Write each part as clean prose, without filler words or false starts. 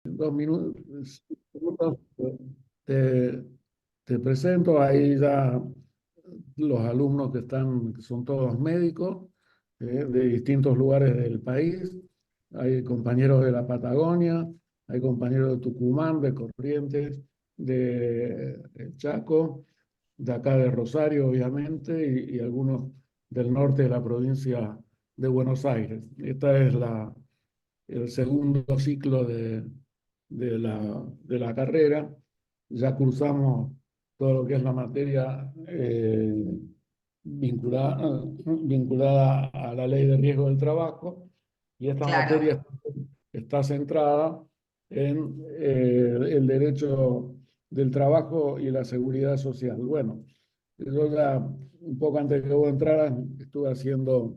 2 minutos, te, te presento ahí ya los alumnos que son todos médicos, de distintos lugares del país. Hay compañeros de la Patagonia, hay compañeros de Tucumán, de Corrientes, de Chaco, de acá de Rosario, obviamente, y algunos del norte de la provincia de Buenos Aires. Esta es el segundo ciclo de la carrera. Ya cursamos todo lo que es la materia vinculada a la ley de riesgo del trabajo, y esta Claro. materia está centrada en el derecho del trabajo y la seguridad social. Bueno, yo ya un poco antes de que vos entraras estuve haciendo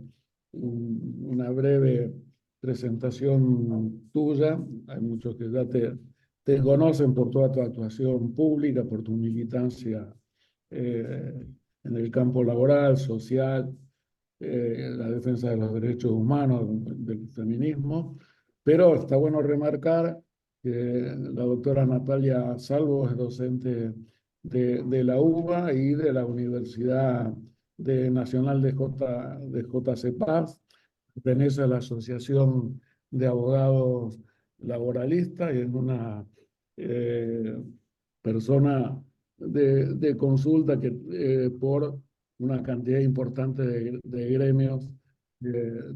una breve presentación tuya. Hay muchos que ya te conocen por toda tu actuación pública, por tu militancia eh, en el campo laboral, social, la defensa de los derechos humanos, del feminismo, pero está bueno remarcar que la doctora Natalia Salvo es docente de la UBA y de la Universidad Nacional de JCPaz, pertenece a la Asociación de Abogados Laboralistas y es una eh, persona de consulta por una cantidad importante de gremios,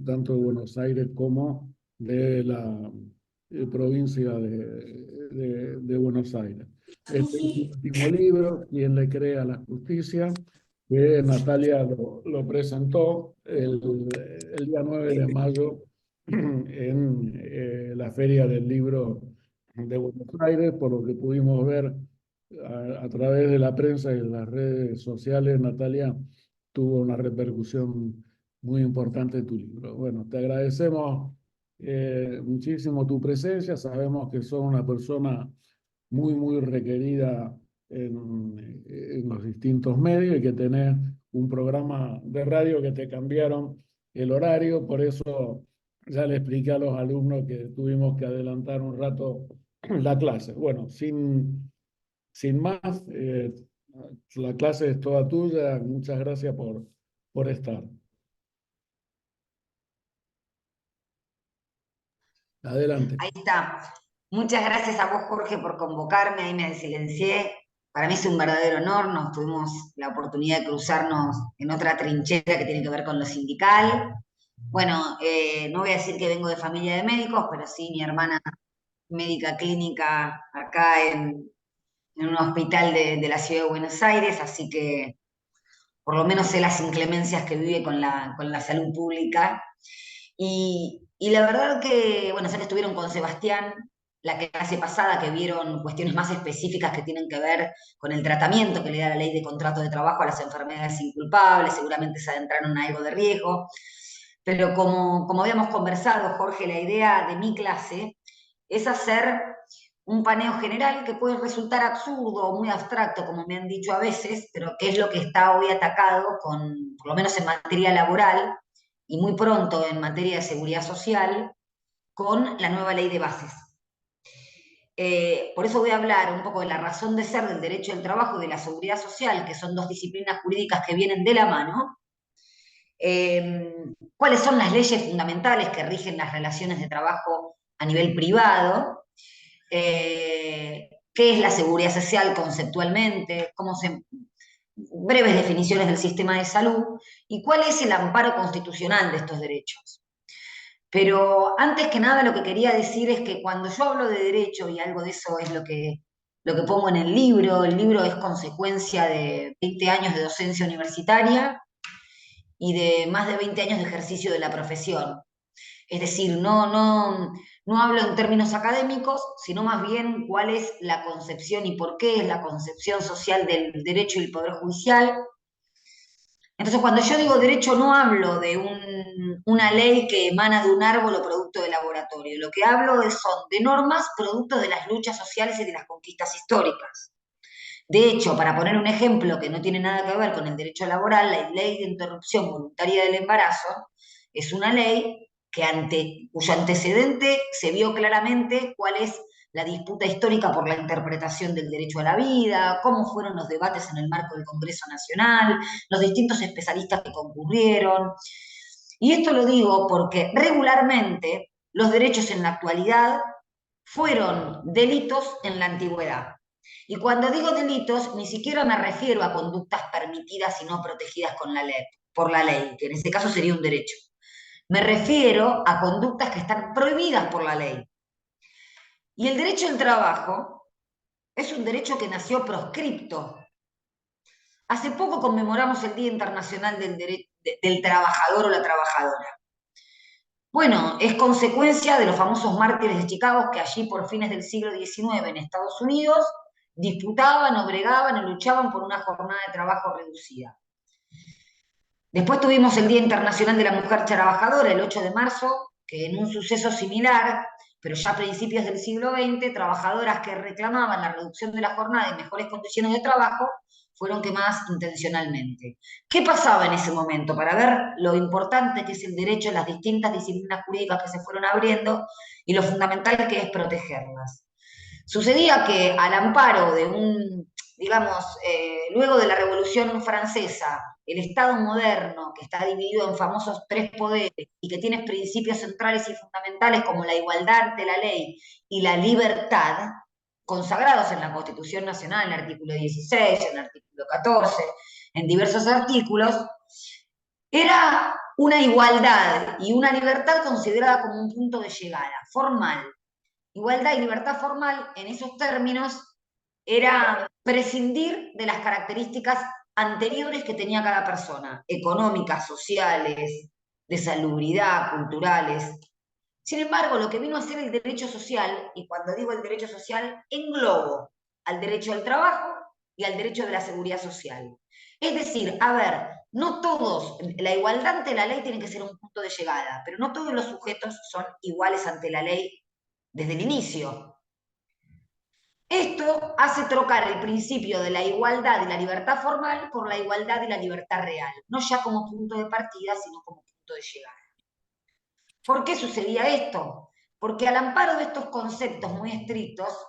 tanto de Buenos Aires como de la provincia de Buenos Aires. Este es su último libro, Quien le cree a la justicia, que Natalia lo presentó el día 9 de mayo en la Feria del Libro de Buenos Aires. Por lo que pudimos ver a través de la prensa y de las redes sociales, Natalia tuvo una repercusión muy importante en tu libro. Bueno, te agradecemos muchísimo tu presencia. Sabemos que sos una persona muy, muy requerida en los distintos medios y que tenés un programa de radio que te cambiaron el horario. Por eso ya le expliqué a los alumnos que tuvimos que adelantar un rato la clase. Bueno, sin más, la clase es toda tuya. Muchas gracias por estar. Adelante. Ahí está. Muchas gracias a vos, Jorge, por convocarme. Ahí me silencié. Para mí es un verdadero honor. Nos tuvimos la oportunidad de cruzarnos en otra trinchera que tiene que ver con lo sindical. Bueno, no voy a decir que vengo de familia de médicos, pero sí mi hermana médica clínica acá en un hospital de la ciudad de Buenos Aires, así que por lo menos sé las inclemencias que vive con la salud pública. Y la verdad que, bueno, sé que estuvieron con Sebastián la clase pasada, que vieron cuestiones más específicas que tienen que ver con el tratamiento que le da la ley de contrato de trabajo a las enfermedades inculpables, seguramente se adentraron en algo de riesgo, pero como habíamos conversado, Jorge, la idea de mi clase es hacer un paneo general que puede resultar absurdo o muy abstracto, como me han dicho a veces, pero que es lo que está hoy atacado, por lo menos en materia laboral, y muy pronto en materia de seguridad social, con la nueva ley de bases. Por eso voy a hablar un poco de la razón de ser del derecho del trabajo y de la seguridad social, que son dos disciplinas jurídicas que vienen de la mano. ¿Cuáles son las leyes fundamentales que rigen las relaciones de trabajo a nivel privado? ¿Qué es la seguridad social conceptualmente? Breves definiciones del sistema de salud y cuál es el amparo constitucional de estos derechos. Pero antes que nada lo que quería decir es que cuando yo hablo de derecho, y algo de eso es lo que pongo en el libro es consecuencia de 20 años de docencia universitaria y de más de 20 años de ejercicio de la profesión. Es decir, no hablo en términos académicos, sino más bien cuál es la concepción y por qué es la concepción social del derecho y el poder judicial. Entonces, cuando yo digo derecho, no hablo de una ley que emana de un árbol o producto de laboratorio. Lo que hablo son de normas producto de las luchas sociales y de las conquistas históricas. De hecho, para poner un ejemplo que no tiene nada que ver con el derecho laboral, la ley de interrupción voluntaria del embarazo es una ley cuyo antecedente se vio claramente cuál es la disputa histórica por la interpretación del derecho a la vida, cómo fueron los debates en el marco del Congreso Nacional, los distintos especialistas que concurrieron. Y esto lo digo porque regularmente los derechos en la actualidad fueron delitos en la antigüedad. Y cuando digo delitos, ni siquiera me refiero a conductas permitidas y no protegidas con la ley, por la ley, que en este caso sería un derecho. Me refiero a conductas que están prohibidas por la ley. Y el derecho al trabajo es un derecho que nació proscripto. Hace poco conmemoramos el Día Internacional del Trabajador o la Trabajadora. Bueno, es consecuencia de los famosos mártires de Chicago que allí por fines del siglo XIX en Estados Unidos disputaban, obregaban y luchaban por una jornada de trabajo reducida. Después tuvimos el Día Internacional de la Mujer Trabajadora, el 8 de marzo, que en un suceso similar, pero ya a principios del siglo XX, trabajadoras que reclamaban la reducción de la jornada y mejores condiciones de trabajo fueron quemadas intencionalmente. ¿Qué pasaba en ese momento? Para ver lo importante que es el derecho, las distintas disciplinas jurídicas que se fueron abriendo y lo fundamental que es protegerlas. Sucedía que al amparo de digamos, luego de la Revolución Francesa, el Estado moderno, que está dividido en famosos tres poderes y que tiene principios centrales y fundamentales como la igualdad de la ley y la libertad, consagrados en la Constitución Nacional, en el artículo 16, en el artículo 14, en diversos artículos, era una igualdad y una libertad considerada como un punto de llegada, formal. Igualdad y libertad formal, en esos términos, era prescindir de las características anteriores que tenía cada persona, económicas, sociales, de salubridad, culturales. Sin embargo, lo que vino a ser el derecho social, y cuando digo el derecho social, englobo al derecho al trabajo y al derecho de la seguridad social. Es decir, a ver, no todos, la igualdad ante la ley tiene que ser un punto de llegada, pero no todos los sujetos son iguales ante la ley desde el inicio. Esto hace trocar el principio de la igualdad y la libertad formal por la igualdad y la libertad real, no ya como punto de partida, sino como punto de llegada. ¿Por qué sucedía esto? Porque al amparo de estos conceptos muy estrictos,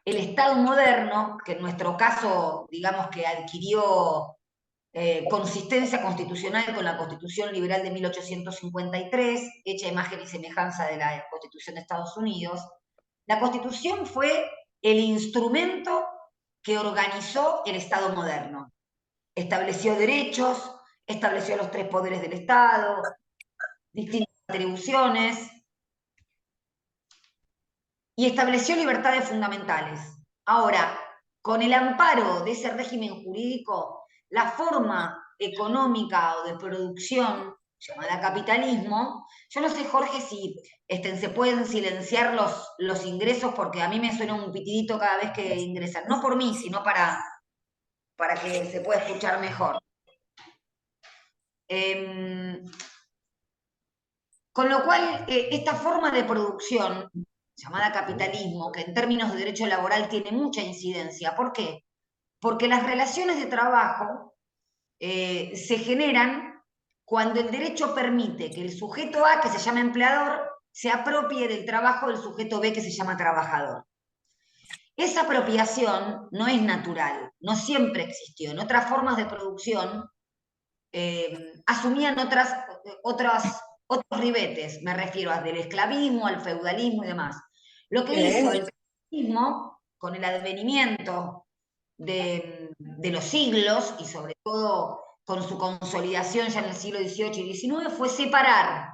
el Estado moderno, que en nuestro caso, digamos que adquirió consistencia constitucional con la Constitución Liberal de 1853, hecha a imagen y semejanza de la Constitución de Estados Unidos, la Constitución fue el instrumento que organizó el Estado moderno. Estableció derechos, estableció los tres poderes del Estado, distintas atribuciones, y estableció libertades fundamentales. Ahora, con el amparo de ese régimen jurídico, la forma económica o de producción llamada capitalismo, yo no sé, Jorge, si se pueden silenciar los ingresos, porque a mí me suena un pitidito cada vez que ingresan, no por mí, sino para que se pueda escuchar mejor. Con lo cual, esta forma de producción llamada capitalismo, que en términos de derecho laboral tiene mucha incidencia. ¿Por qué? Porque las relaciones de trabajo se generan cuando el derecho permite que el sujeto A, que se llama empleador, se apropie del trabajo del sujeto B, que se llama trabajador. Esa apropiación no es natural, no siempre existió. En otras formas de producción asumían otros ribetes, me refiero al del esclavismo, al feudalismo y demás. Lo que hizo el capitalismo, con el advenimiento de los siglos, y sobre todo con su consolidación ya en el siglo XVIII y XIX, fue separar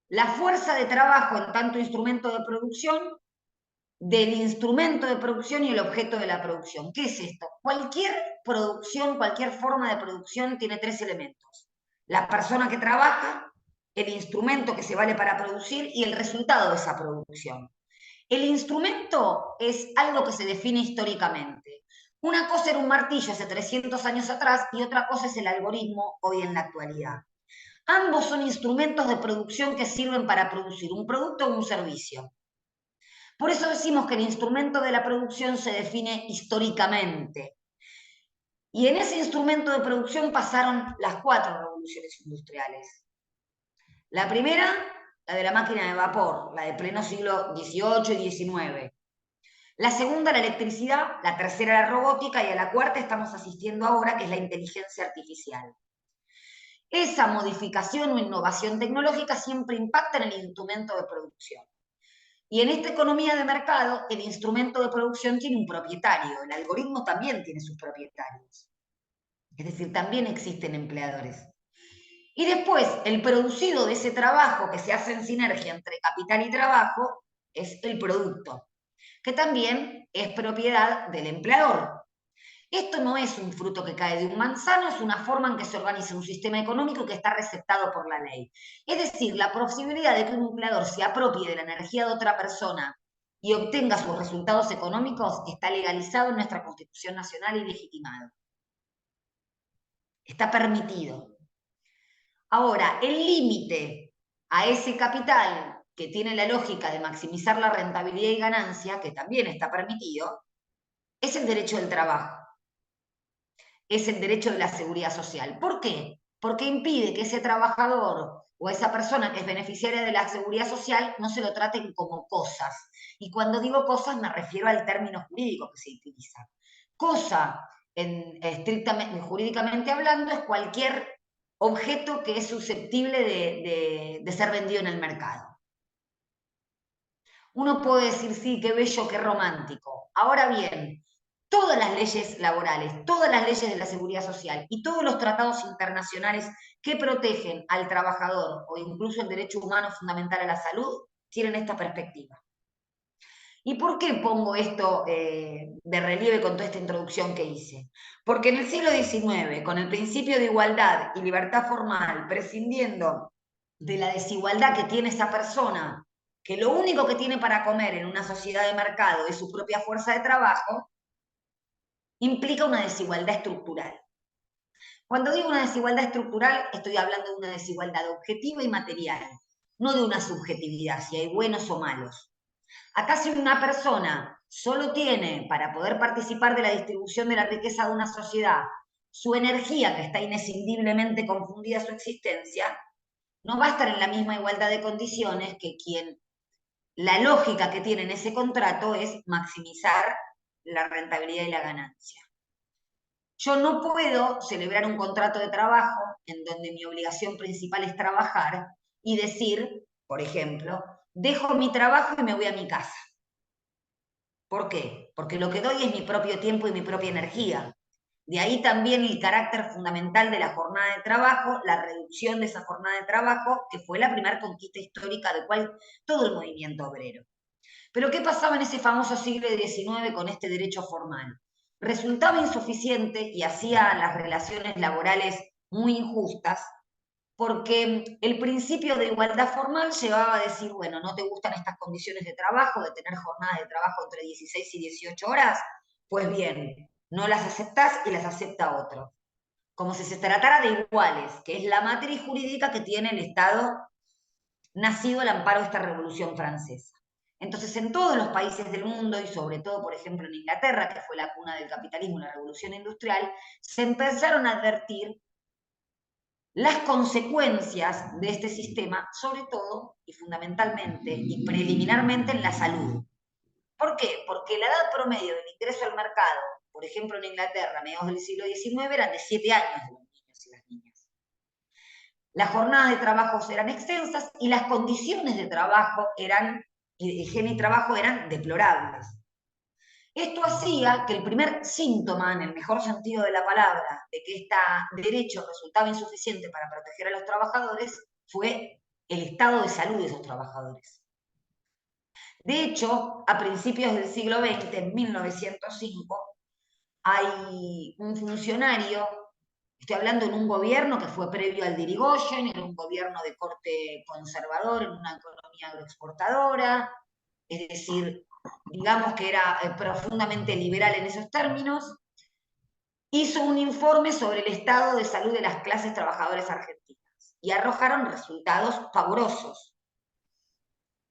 la fuerza de trabajo en tanto instrumento de producción del instrumento de producción y el objeto de la producción. ¿Qué es esto? Cualquier producción, cualquier forma de producción tiene tres elementos: la persona que trabaja, el instrumento que se vale para producir y el resultado de esa producción. El instrumento es algo que se define históricamente. Una cosa era un martillo hace 300 años atrás y otra cosa es el algoritmo hoy en la actualidad. Ambos son instrumentos de producción que sirven para producir un producto o un servicio. Por eso decimos que el instrumento de la producción se define históricamente. Y en ese instrumento de producción pasaron las 4 revoluciones industriales. La primera, la de la máquina de vapor, la de pleno siglo XVIII y XIX. La segunda, la electricidad, la tercera, la robótica, y a la cuarta estamos asistiendo ahora, que es la inteligencia artificial. Esa modificación o innovación tecnológica siempre impacta en el instrumento de producción. Y en esta economía de mercado, el instrumento de producción tiene un propietario, el algoritmo también tiene sus propietarios. Es decir, también existen empleadores. Y después, el producido de ese trabajo que se hace en sinergia entre capital y trabajo es el producto, que también es propiedad del empleador. Esto no es un fruto que cae de un manzano, es una forma en que se organiza un sistema económico que está receptado por la ley. Es decir, la posibilidad de que un empleador se apropie de la energía de otra persona y obtenga sus resultados económicos está legalizado en nuestra Constitución Nacional y legitimado. Está permitido. Ahora, el límite a ese capital que tiene la lógica de maximizar la rentabilidad y ganancia, que también está permitido, es el derecho del trabajo. Es el derecho de la seguridad social. ¿Por qué? Porque impide que ese trabajador o esa persona que es beneficiaria de la seguridad social no se lo traten como cosas. Y cuando digo cosas me refiero al término jurídico que se utiliza. Cosa, estrictamente, jurídicamente hablando, es cualquier objeto que es susceptible de ser vendido en el mercado. Uno puede decir, sí, qué bello, qué romántico. Ahora bien, todas las leyes laborales, todas las leyes de la seguridad social y todos los tratados internacionales que protegen al trabajador o incluso el derecho humano fundamental a la salud tienen esta perspectiva. ¿Y por qué pongo esto de relieve con toda esta introducción que hice? Porque en el siglo XIX, con el principio de igualdad y libertad formal, prescindiendo de la desigualdad que tiene esa persona, que lo único que tiene para comer en una sociedad de mercado es su propia fuerza de trabajo, implica una desigualdad estructural. Cuando digo una desigualdad estructural, estoy hablando de una desigualdad objetiva y material, no de una subjetividad, si hay buenos o malos. Acá si una persona solo tiene para poder participar de la distribución de la riqueza de una sociedad su energía, que está inescindiblemente confundida su existencia, no va a estar en la misma igualdad de condiciones que quien la lógica que tiene en ese contrato es maximizar la rentabilidad y la ganancia. Yo no puedo celebrar un contrato de trabajo en donde mi obligación principal es trabajar y decir, por ejemplo, dejo mi trabajo y me voy a mi casa. ¿Por qué? Porque lo que doy es mi propio tiempo y mi propia energía. De ahí también el carácter fundamental de la jornada de trabajo, la reducción de esa jornada de trabajo, que fue la primera conquista histórica de todo el movimiento obrero. Pero ¿qué pasaba en ese famoso siglo XIX con este derecho formal? Resultaba insuficiente y hacía las relaciones laborales muy injustas, porque el principio de igualdad formal llevaba a decir, bueno, no te gustan estas condiciones de trabajo, de tener jornadas de trabajo entre 16 y 18 horas, pues bien, no las aceptás y las acepta otro. Como si se tratara de iguales, que es la matriz jurídica que tiene el Estado nacido al amparo de esta Revolución Francesa. Entonces, en todos los países del mundo, y sobre todo, por ejemplo, en Inglaterra, que fue la cuna del capitalismo y la Revolución Industrial, se empezaron a advertir las consecuencias de este sistema, sobre todo y fundamentalmente y preliminarmente en la salud. ¿Por qué? Porque la edad promedio del ingreso al mercado, por ejemplo en Inglaterra, a mediados del siglo XIX, eran de 7 años de los niños y las niñas. Las jornadas de trabajo eran extensas y las condiciones de trabajo y de higiene y trabajo eran deplorables. Esto hacía que el primer síntoma, en el mejor sentido de la palabra, de que este derecho resultaba insuficiente para proteger a los trabajadores, fue el estado de salud de esos trabajadores. De hecho, a principios del siglo XX, en 1905, hay un funcionario, estoy hablando en un gobierno que fue previo al de Irigoyen, en un gobierno de corte conservador, en una economía agroexportadora, es decir, digamos que era profundamente liberal en esos términos, hizo un informe sobre el estado de salud de las clases trabajadoras argentinas y arrojaron resultados pavorosos.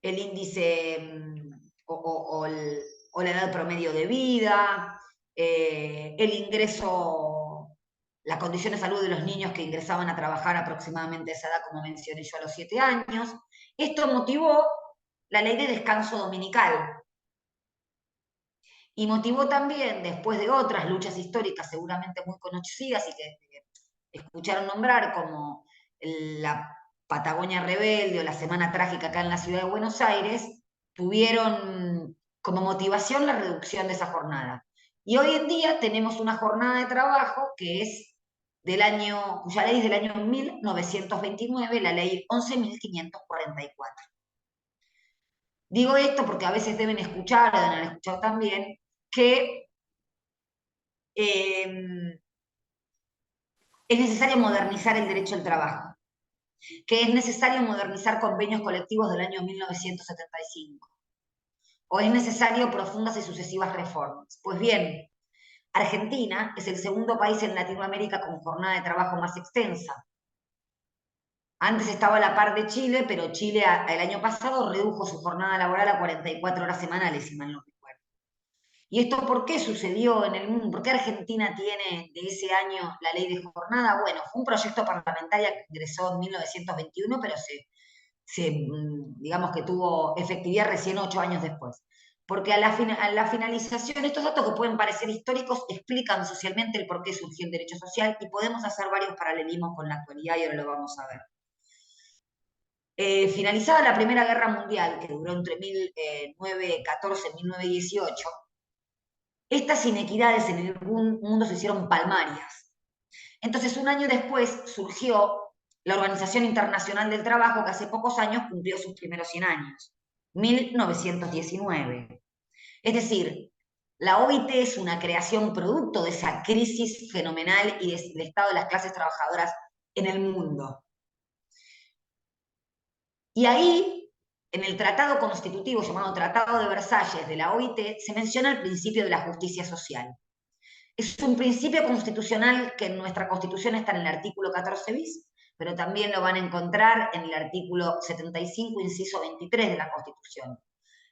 El índice o la edad promedio de vida, el ingreso, la condición de salud de los niños que ingresaban a trabajar aproximadamente a esa edad, como mencioné yo, a los 7 años, Esto motivó la ley de descanso dominical y motivó también, después de otras luchas históricas seguramente muy conocidas y que escucharon nombrar, como la Patagonia Rebelde o la Semana Trágica acá en la ciudad de Buenos Aires, tuvieron como motivación la reducción de esa jornada. Y hoy en día tenemos una jornada de trabajo que es cuya ley es del año 1929, la ley 11.544. Digo esto porque a veces deben escuchar, o deben haber escuchado también, que eh, es necesario modernizar el derecho al trabajo, que es necesario modernizar convenios colectivos del año 1975, o es necesario profundas y sucesivas reformas. Pues bien, Argentina es el segundo país en Latinoamérica con jornada de trabajo más extensa. Antes estaba a la par de Chile, pero Chile el año pasado redujo su jornada laboral a 44 horas semanales, si mal no recuerdo. ¿Y esto por qué sucedió en el mundo? ¿Por qué Argentina tiene de ese año la ley de jornada? Bueno, fue un proyecto parlamentario que ingresó en 1921, pero digamos que tuvo efectividad recién 8 años después. Porque a la finalización, estos datos que pueden parecer históricos explican socialmente el por qué surgió el derecho social y podemos hacer varios paralelismos con la actualidad y ahora lo vamos a ver. Finalizada la Primera Guerra Mundial, que duró entre 1914 y 1918, estas inequidades en el mundo se hicieron palmarias. Entonces, un año después surgió la Organización Internacional del Trabajo, que hace pocos años cumplió sus primeros 100 años, 1919. Es decir, la OIT es una creación producto de esa crisis fenomenal y del estado de las clases trabajadoras en el mundo. Y ahí, en el tratado constitutivo llamado Tratado de Versalles de la OIT, se menciona el principio de la justicia social. Es un principio constitucional que en nuestra Constitución está en el artículo 14 bis, pero también lo van a encontrar en el artículo 75, inciso 23 de la Constitución.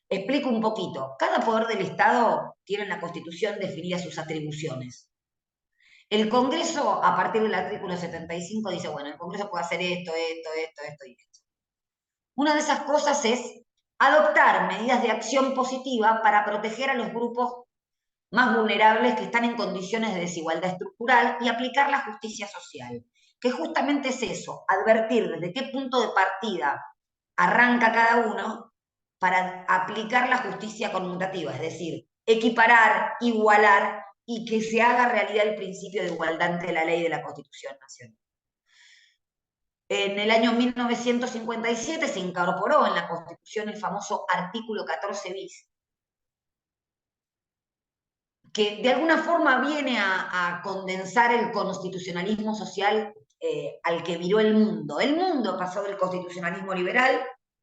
Explico un poquito. Cada poder del Estado tiene en la Constitución definidas sus atribuciones. El Congreso, a partir del artículo 75, dice, bueno, el Congreso puede hacer esto y esto. Una de esas cosas es adoptar medidas de acción positiva para proteger a los grupos más vulnerables que están en condiciones de desigualdad estructural y aplicar la justicia social, que justamente es eso, advertir desde qué punto de partida arranca cada uno para aplicar la justicia conmutativa, es decir, equiparar, igualar y que se haga realidad el principio de igualdad ante la ley de la Constitución Nacional. En el año 1957 se incorporó en la Constitución el famoso artículo 14 bis, que de alguna forma viene a condensar el constitucionalismo social al que viró el mundo. El mundo pasó del constitucionalismo liberal,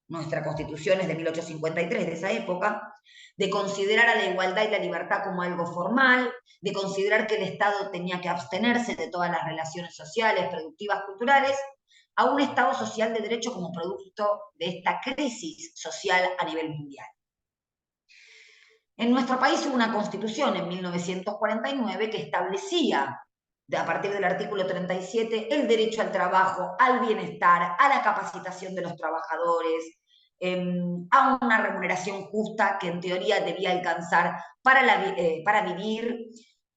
nuestra constitución es de 1853, de esa época, de considerar a la igualdad y la libertad como algo formal, de considerar que el Estado tenía que abstenerse de todas las relaciones sociales, productivas, culturales, a un Estado social de derecho como producto de esta crisis social a nivel mundial. En nuestro país hubo una constitución en 1949 que establecía, a partir del artículo 37, el derecho al trabajo, al bienestar, a la capacitación de los trabajadores, a una remuneración justa que en teoría debía alcanzar para vivir,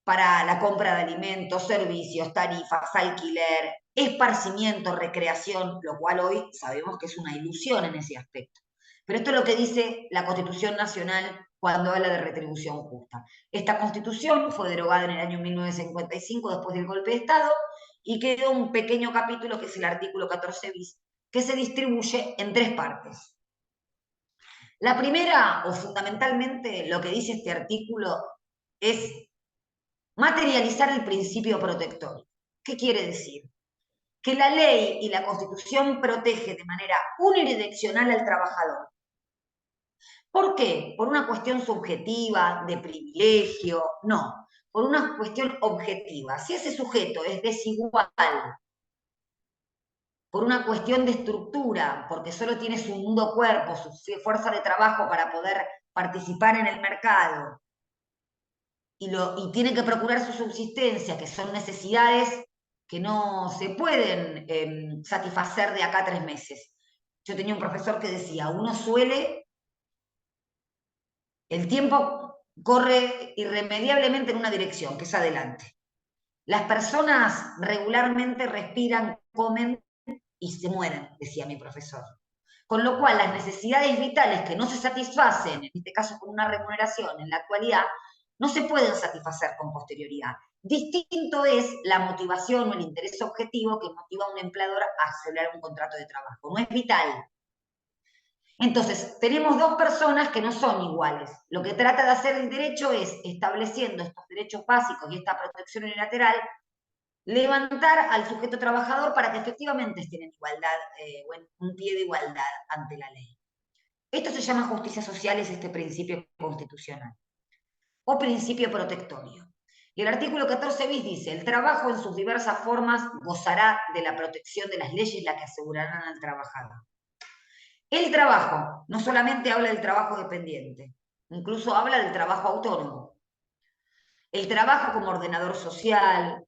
para la compra de alimentos, servicios, tarifas, alquiler, esparcimiento, recreación, lo cual hoy sabemos que es una ilusión en ese aspecto. Pero esto es lo que dice la Constitución Nacional cuando habla de retribución justa. Esta Constitución fue derogada en el año 1955 después del golpe de Estado y quedó un pequeño capítulo que es el artículo 14 bis, que se distribuye en 3 partes. La primera, o fundamentalmente lo que dice este artículo, es materializar el principio protector. ¿Qué quiere decir? Que la ley y la Constitución protege de manera unidireccional al trabajador. ¿Por qué? ¿Por una cuestión subjetiva, de privilegio? No, por una cuestión objetiva. Si ese sujeto es desigual, por una cuestión de estructura, porque solo tiene su mundo cuerpo, su fuerza de trabajo para poder participar en el mercado, y tiene que procurar su subsistencia, que son necesidades que no se pueden satisfacer de acá a 3 meses. Yo tenía un profesor que decía, el tiempo corre irremediablemente en una dirección, que es adelante. Las personas regularmente respiran, comen y se mueren, decía mi profesor. Con lo cual, las necesidades vitales que no se satisfacen, en este caso con una remuneración en la actualidad, no se pueden satisfacer con posterioridad. Distinto es la motivación o el interés objetivo que motiva a un empleador a celebrar un contrato de trabajo. No es vital. Entonces, tenemos dos personas que no son iguales. Lo que trata de hacer el derecho es, estableciendo estos derechos básicos y esta protección unilateral, levantar al sujeto trabajador para que efectivamente estén en igualdad, o en un pie de igualdad ante la ley. Esto se llama justicia social, es este principio constitucional, o principio protectorio. Y el artículo 14 bis dice, el trabajo en sus diversas formas gozará de la protección de las leyes, las que asegurarán al trabajador. El trabajo no solamente habla del trabajo dependiente, incluso habla del trabajo autónomo. El trabajo como ordenador social,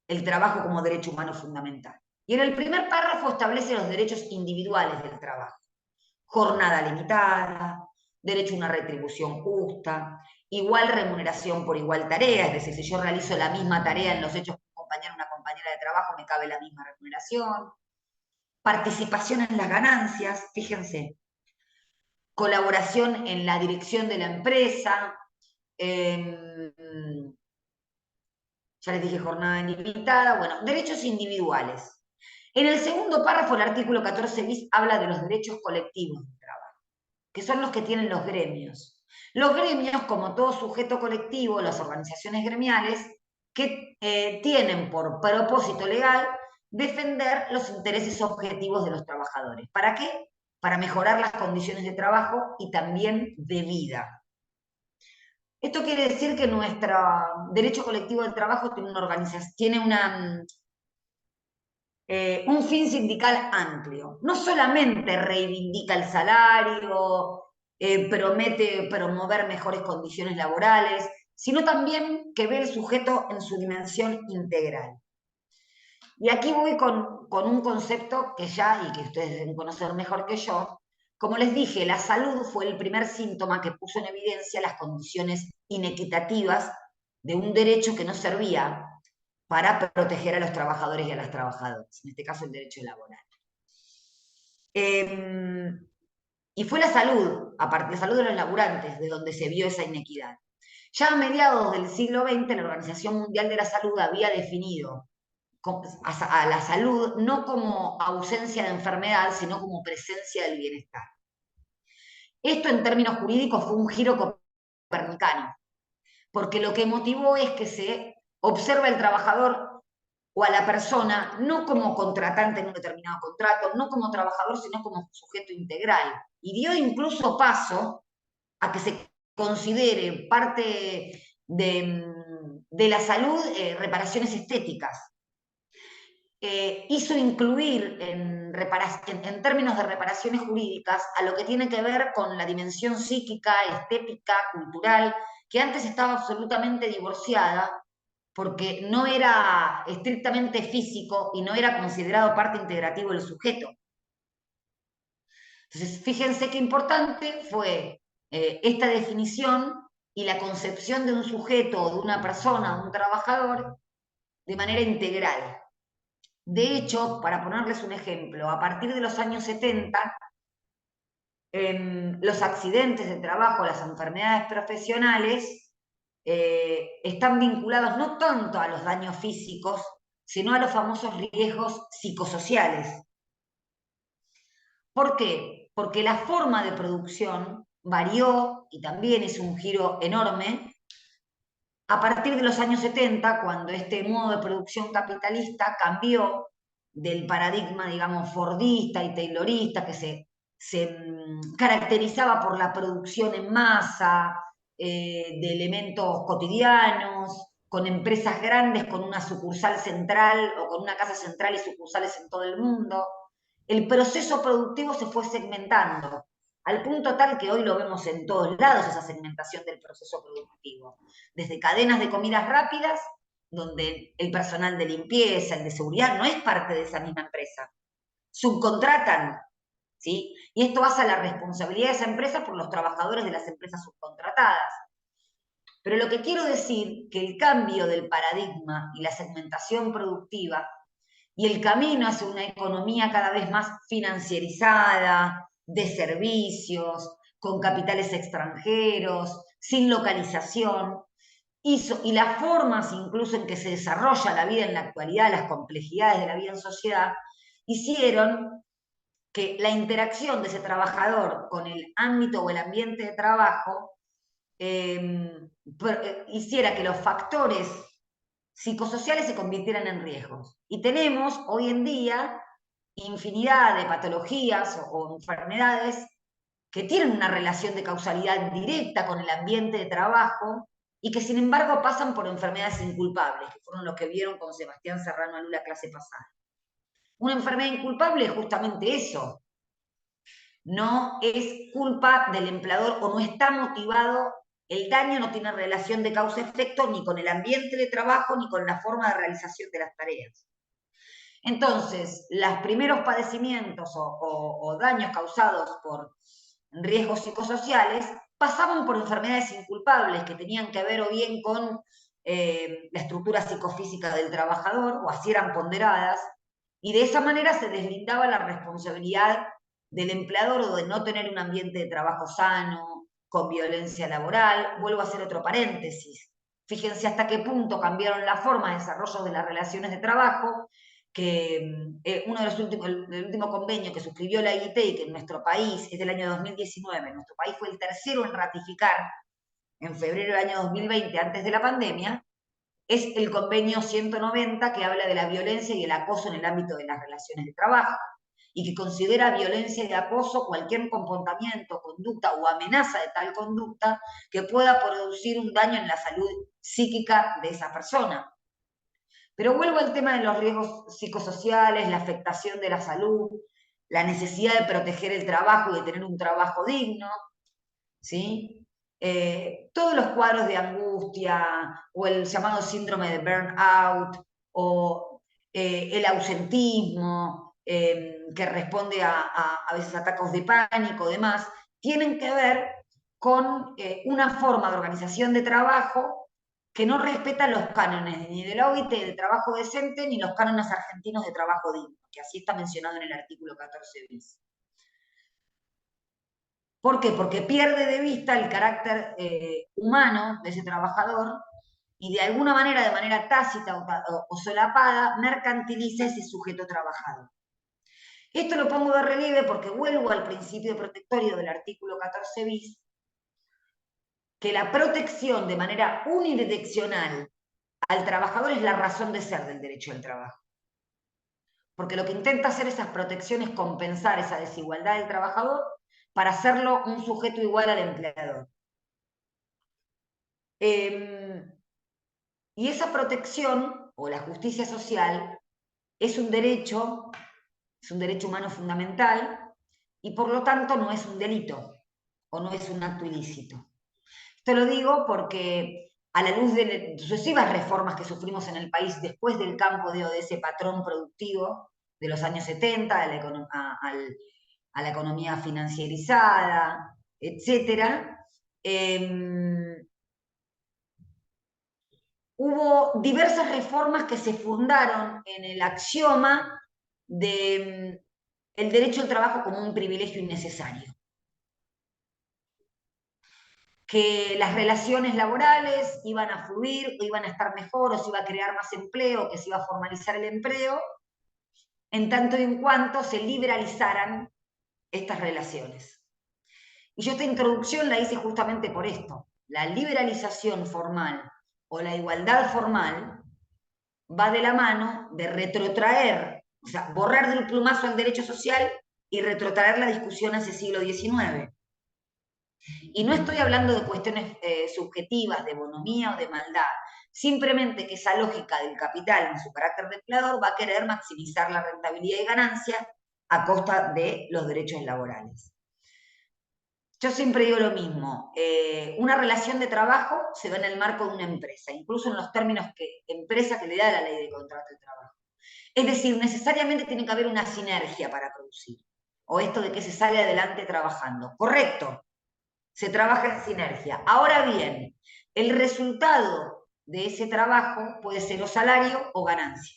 el trabajo como derecho humano fundamental. Y en el primer párrafo establece los derechos individuales del trabajo. Jornada limitada, derecho a una retribución justa, igual remuneración por igual tarea, es decir, si yo realizo la misma tarea en los hechos que un compañero o una compañera de trabajo, me cabe la misma remuneración. Participación en las ganancias, fíjense, colaboración en la dirección de la empresa, ya les dije jornada limitada, bueno, derechos individuales. En el segundo párrafo, el artículo 14 bis habla de los derechos colectivos del trabajo, que son los que tienen los gremios. Los gremios, como todo sujeto colectivo, las organizaciones gremiales, que tienen por propósito legal defender los intereses objetivos de los trabajadores. ¿Para qué? Para mejorar las condiciones de trabajo y también de vida. Esto quiere decir que nuestro derecho colectivo del trabajo tiene una organización, tiene un fin sindical amplio. No solamente reivindica el salario, promete promover mejores condiciones laborales, sino también que ve el sujeto en su dimensión integral. Y aquí voy con un concepto que ya, y que ustedes deben conocer mejor que yo, como les dije, la salud fue el primer síntoma que puso en evidencia las condiciones inequitativas de un derecho que no servía para proteger a los trabajadores y a las trabajadoras, en este caso el derecho laboral. Y fue la salud, aparte de la salud de los laburantes, de donde se vio esa inequidad. Ya a mediados del siglo XX, la Organización Mundial de la Salud había definido a la salud no como ausencia de enfermedad, sino como presencia del bienestar. Esto en términos jurídicos fue un giro copernicano, porque lo que motivó es que se observa al trabajador o a la persona no como contratante en un determinado contrato, no como trabajador, sino como sujeto integral. Y dio incluso paso a que se considere parte de la salud reparaciones estéticas. Hizo incluir en términos de reparaciones jurídicas a lo que tiene que ver con la dimensión psíquica, estética, cultural, que antes estaba absolutamente divorciada porque no era estrictamente físico y no era considerado parte integrativa del sujeto. Entonces, fíjense qué importante fue esta definición y la concepción de un sujeto o de una persona, de un trabajador, de manera integral. De hecho, para ponerles un ejemplo, a partir de los años 70, los accidentes de trabajo, las enfermedades profesionales, están vinculados no tanto a los daños físicos, sino a los famosos riesgos psicosociales. ¿Por qué? Porque la forma de producción varió y también es un giro enorme a partir de los años 70, cuando este modo de producción capitalista cambió del paradigma, digamos, fordista y taylorista, que se caracterizaba por la producción en masa de elementos cotidianos, con empresas grandes, con una sucursal central o con una casa central y sucursales en todo el mundo. El proceso productivo se fue segmentando, al punto tal que hoy lo vemos en todos lados, esa segmentación del proceso productivo. Desde cadenas de comidas rápidas, donde el personal de limpieza, el de seguridad, no es parte de esa misma empresa. Subcontratan ¿sí? Y esto basa la responsabilidad de esa empresa por los trabajadores de las empresas subcontratadas. Pero lo que quiero decir, que el cambio del paradigma y la segmentación productiva y el camino hacia una economía cada vez más financierizada, de servicios, con capitales extranjeros, sin localización, y las formas incluso en que se desarrolla la vida en la actualidad, las complejidades de la vida en sociedad, hicieron que la interacción de ese trabajador con el ámbito o el ambiente de trabajo hiciera que los factores psicosociales se convirtieran en riesgos. Y tenemos hoy en día infinidad de patologías o enfermedades que tienen una relación de causalidad directa con el ambiente de trabajo y que sin embargo pasan por enfermedades inculpables, que fueron los que vieron con Sebastián Serrano Alú la clase pasada. Una enfermedad inculpable es justamente eso. No es culpa del empleador o no está motivado, el daño no tiene relación de causa-efecto ni con el ambiente de trabajo ni con la forma de realización de las tareas. Entonces, los primeros padecimientos o daños causados por riesgos psicosociales pasaban por enfermedades inculpables que tenían que ver o bien con la estructura psicofísica del trabajador, o así eran ponderadas, y de esa manera se deslindaba la responsabilidad del empleador o de no tener un ambiente de trabajo sano, con violencia laboral. Vuelvo a hacer otro paréntesis. Fíjense hasta qué punto cambiaron la forma de desarrollo de las relaciones de trabajo, que uno de los últimos, el último convenio que suscribió la OIT y que en nuestro país es del año 2019, nuestro país fue el tercero en ratificar en febrero del año 2020, antes de la pandemia, es el convenio 190 que habla de la violencia y el acoso en el ámbito de las relaciones de trabajo y que considera violencia y acoso cualquier comportamiento, conducta o amenaza de tal conducta que pueda producir un daño en la salud psíquica de esa persona. Pero vuelvo al tema de los riesgos psicosociales, la afectación de la salud, la necesidad de proteger el trabajo y de tener un trabajo digno, ¿sí? Todos los cuadros de angustia o el llamado síndrome de burnout o el ausentismo que responde a veces ataques de pánico y demás, tienen que ver con una forma de organización de trabajo que no respeta los cánones ni de la OIT de trabajo decente ni los cánones argentinos de trabajo digno, que así está mencionado en el artículo 14 bis. ¿Por qué? Porque pierde de vista el carácter humano de ese trabajador y de alguna manera, de manera tácita o solapada, mercantiliza ese sujeto trabajador. Esto lo pongo de relieve porque vuelvo al principio protectorio del artículo 14 bis, que la protección de manera unidireccional al trabajador es la razón de ser del derecho al trabajo. Porque lo que intenta hacer esas protecciones es compensar esa desigualdad del trabajador para hacerlo un sujeto igual al empleador. Y esa protección, o la justicia social, es un derecho humano fundamental, y por lo tanto no es un delito, o no es un acto ilícito. Esto lo digo porque a la luz de sucesivas reformas que sufrimos en el país después del campo de ese patrón productivo de los años 70, a la economía financierizada, etc., hubo diversas reformas que se fundaron en el axioma de el derecho al trabajo como un privilegio innecesario. Que las relaciones laborales iban a fluir, o iban a estar mejor, o se iba a crear más empleo, que se iba a formalizar el empleo, en tanto y en cuanto se liberalizaran estas relaciones. Y yo esta introducción la hice justamente por esto. La liberalización formal o la igualdad formal va de la mano de retrotraer, o sea, borrar del plumazo el derecho social y retrotraer la discusión hacia el siglo XIX. Y no estoy hablando de cuestiones subjetivas, de bonomía o de maldad, simplemente que esa lógica del capital en su carácter de empleador va a querer maximizar la rentabilidad y ganancia a costa de los derechos laborales. Yo siempre digo lo mismo, una relación de trabajo se da en el marco de una empresa, incluso en los términos que empresa que le da la ley de contrato de trabajo. Es decir, necesariamente tiene que haber una sinergia para producir. o esto de que se sale adelante trabajando. Correcto, se trabaja en sinergia. Ahora bien, el resultado de ese trabajo puede ser o salario o ganancia.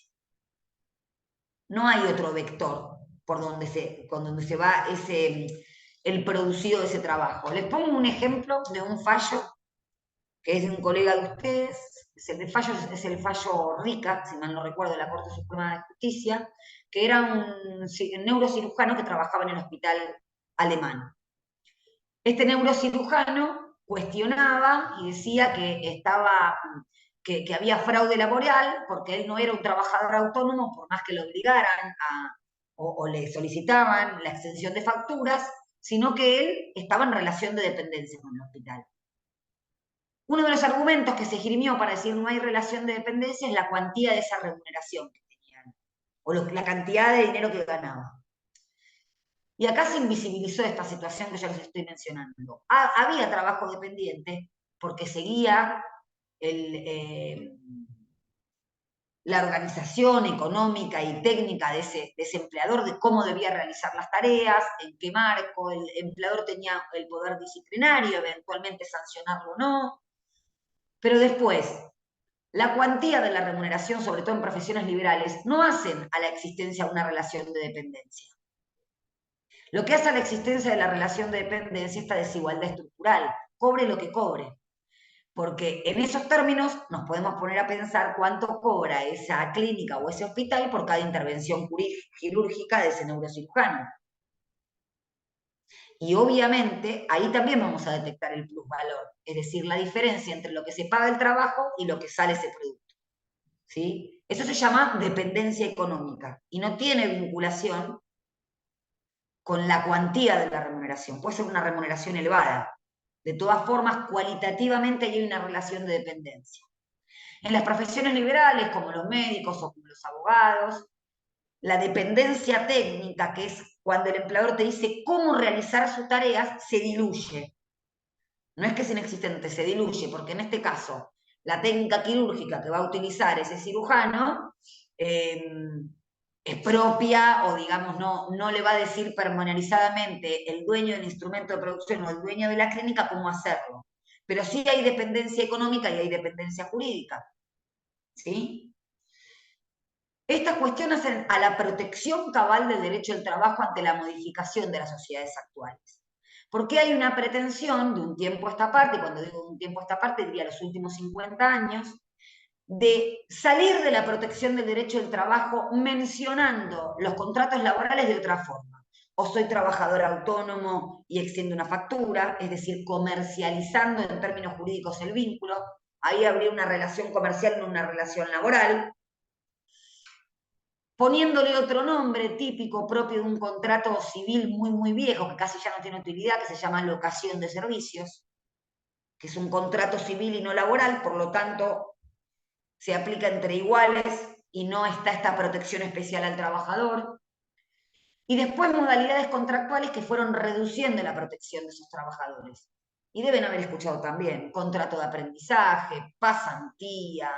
No hay otro vector por donde se va el producido de ese trabajo. Les pongo un ejemplo de un fallo que es de un colega de ustedes, es el fallo Rica, si mal no recuerdo, de la Corte Suprema de Justicia, que era un neurocirujano que trabajaba en el hospital alemán. Este neurocirujano cuestionaba y decía que había fraude laboral porque él no era un trabajador autónomo, por más que lo obligaran o le solicitaban la extensión de facturas, sino que él estaba en relación de dependencia con el hospital. Uno de los argumentos que se esgrimió para decir no hay relación de dependencia es la cuantía de esa remuneración que tenían, o la cantidad de dinero que ganaba. Y acá se invisibilizó esta situación que ya les estoy mencionando. Había trabajo dependiente porque seguía la organización económica y técnica de ese empleador, de cómo debía realizar las tareas, en qué marco, el empleador tenía el poder disciplinario, eventualmente sancionarlo o no. Pero después, la cuantía de la remuneración, sobre todo en profesiones liberales, no hacen a la existencia una relación de dependencia. Lo que hace a la existencia de la relación de dependencia es esta desigualdad estructural, cobre lo que cobre. Porque en esos términos nos podemos poner a pensar cuánto cobra esa clínica o ese hospital por cada intervención quirúrgica de ese neurocirujano. Y obviamente ahí también vamos a detectar el plusvalor, es decir, la diferencia entre lo que se paga el trabajo y lo que sale ese producto. ¿Sí? Eso se llama dependencia económica y no tiene vinculación con la cuantía de la remuneración. Puede ser una remuneración elevada. De todas formas, cualitativamente hay una relación de dependencia. En las profesiones liberales, como los médicos o como los abogados, la dependencia técnica, que es cuando el empleador te dice cómo realizar sus tareas, se diluye. No es que es inexistente, se diluye, porque en este caso, la técnica quirúrgica que va a utilizar ese cirujano es propia, o digamos, no le va a decir pormenorizadamente el dueño del instrumento de producción o el dueño de la clínica cómo hacerlo. Pero sí hay dependencia económica y hay dependencia jurídica. ¿Sí? Estas cuestiones hacen a la protección cabal del derecho al trabajo ante la modificación de las sociedades actuales. Porque hay una pretensión de un tiempo a esta parte, y cuando digo de un tiempo a esta parte, diría los últimos 50 años, de salir de la protección del derecho del trabajo mencionando los contratos laborales de otra forma. O soy trabajador autónomo y extiendo una factura, es decir, comercializando en términos jurídicos el vínculo, ahí habría una relación comercial, no una relación laboral, poniéndole otro nombre típico propio de un contrato civil muy, muy viejo, que casi ya no tiene utilidad, que se llama locación de servicios, que es un contrato civil y no laboral, por lo tanto, se aplica entre iguales y no está esta protección especial al trabajador. Y después modalidades contractuales que fueron reduciendo la protección de esos trabajadores. Y deben haber escuchado también contrato de aprendizaje, pasantía,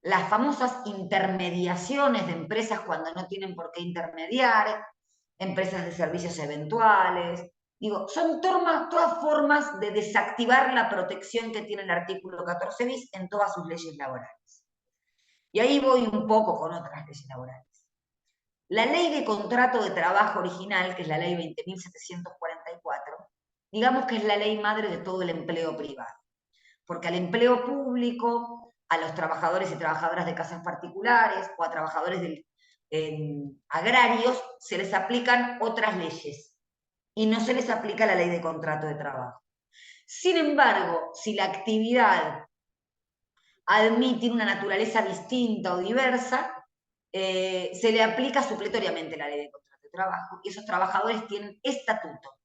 las famosas intermediaciones de empresas cuando no tienen por qué intermediar, empresas de servicios eventuales. Digo, son todas formas de desactivar la protección que tiene el artículo 14 bis en todas sus leyes laborales. Y ahí voy un poco con otras leyes laborales. La ley de contrato de trabajo original, que es la ley 20.744, digamos que es la ley madre de todo el empleo privado. Porque al empleo público, a los trabajadores y trabajadoras de casas particulares o a trabajadores agrarios se les aplican otras leyes y no se les aplica la ley de contrato de trabajo. Sin embargo, si la actividad admite una naturaleza distinta o diversa, se le aplica supletoriamente la ley de contrato de trabajo y esos trabajadores tienen estatuto.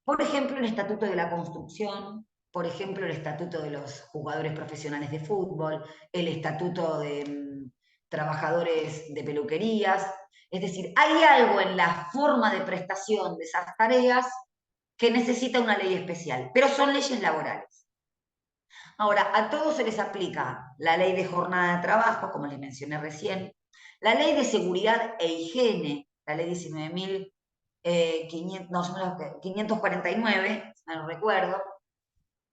Por ejemplo, el estatuto de la construcción, por ejemplo, el estatuto de los jugadores profesionales de fútbol, el estatuto de trabajadores de peluquerías. Es decir, hay algo en la forma de prestación de esas tareas que necesita una ley especial, pero son leyes laborales. Ahora, a todos se les aplica la ley de jornada de trabajo, como les mencioné recién, La ley de seguridad e higiene, la ley 19.549, si mal no recuerdo,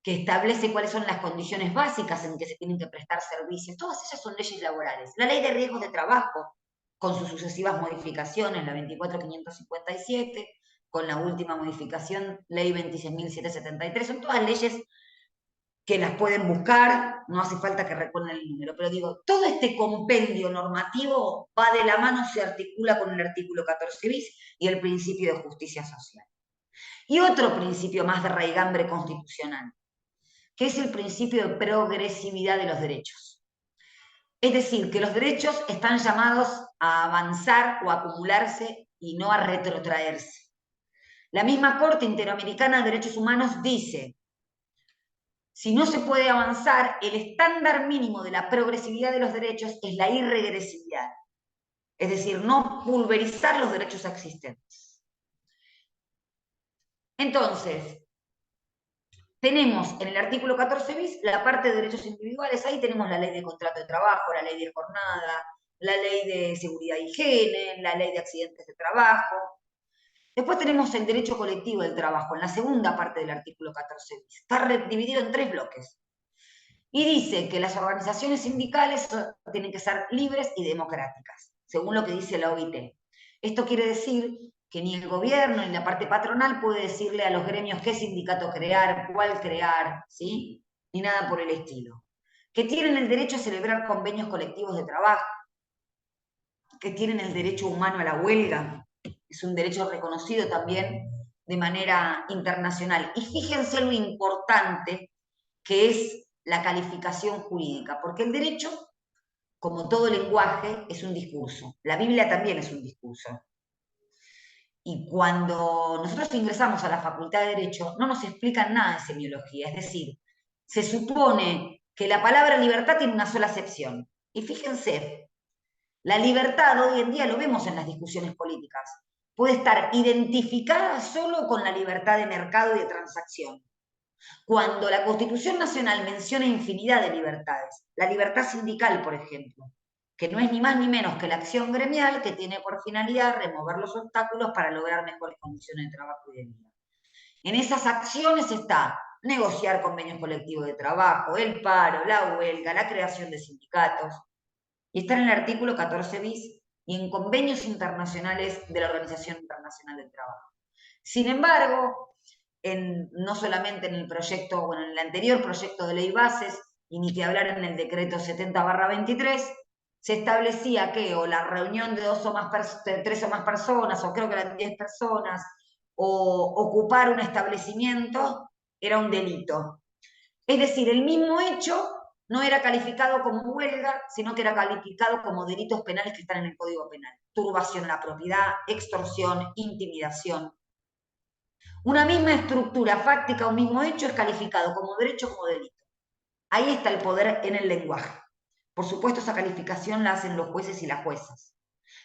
que establece cuáles son las condiciones básicas en que se tienen que prestar servicios. Todas ellas son leyes laborales. La ley de riesgos de trabajo, con sus sucesivas modificaciones, la 24.557, con la última modificación, ley 26.773, son todas leyes que las pueden buscar, no hace falta que recuerden el número, pero digo, todo este compendio normativo va de la mano, se articula con el artículo 14 bis y el principio de justicia social. Y otro principio más de raigambre constitucional, que es el principio de progresividad de los derechos. Es decir, que los derechos están llamados a avanzar o a acumularse y no a retrotraerse. La misma Corte Interamericana de Derechos Humanos dice: si no se puede avanzar, el estándar mínimo de la progresividad de los derechos es la irregresividad, es decir, no pulverizar los derechos existentes. Entonces, tenemos en el artículo 14 bis la parte de derechos individuales, ahí tenemos la ley de contrato de trabajo, la ley de jornada, la ley de seguridad e higiene, la ley de accidentes de trabajo. Después tenemos el derecho colectivo del trabajo, en la segunda parte del artículo 14 bis. Está dividido en 3 bloques. Y dice que las organizaciones sindicales tienen que ser libres y democráticas, según lo que dice la OIT. Esto quiere decir que ni el gobierno ni la parte patronal puede decirle a los gremios qué sindicato crear, cuál crear, ¿sí? Ni nada por el estilo. Que tienen el derecho a celebrar convenios colectivos de trabajo, que tienen el derecho humano a la huelga, es un derecho reconocido también de manera internacional. Y fíjense lo importante que es la calificación jurídica, porque el derecho, como todo lenguaje, es un discurso. La Biblia también es un discurso. Y cuando nosotros ingresamos a la Facultad de Derecho, no nos explican nada de semiología, es decir, se supone que la palabra libertad tiene una sola acepción. Y fíjense, la libertad hoy en día, lo vemos en las discusiones políticas, puede estar identificada solo con la libertad de mercado y de transacción. Cuando la Constitución Nacional menciona infinidad de libertades, la libertad sindical, por ejemplo, que no es ni más ni menos que la acción gremial que tiene por finalidad remover los obstáculos para lograr mejores condiciones de trabajo y de vida. En esas acciones está negociar convenios colectivos de trabajo, el paro, la huelga, la creación de sindicatos, y está en el artículo 14 bis y en convenios internacionales de la Organización Internacional del Trabajo. Sin embargo, no solamente en el proyecto, bueno, en el anterior proyecto de ley bases, y ni que hablar en el decreto 70/23, se establecía que o la reunión de 3 o más personas, o creo que eran 10 personas, o ocupar un establecimiento, era un delito. Es decir, el mismo hecho no era calificado como huelga, sino que era calificado como delitos penales que están en el Código Penal. Turbación a la propiedad, extorsión, intimidación. Una misma estructura fáctica, un mismo hecho es calificado como derecho o como delito. Ahí está el poder en el lenguaje. Por supuesto, esa calificación la hacen los jueces y las juezas.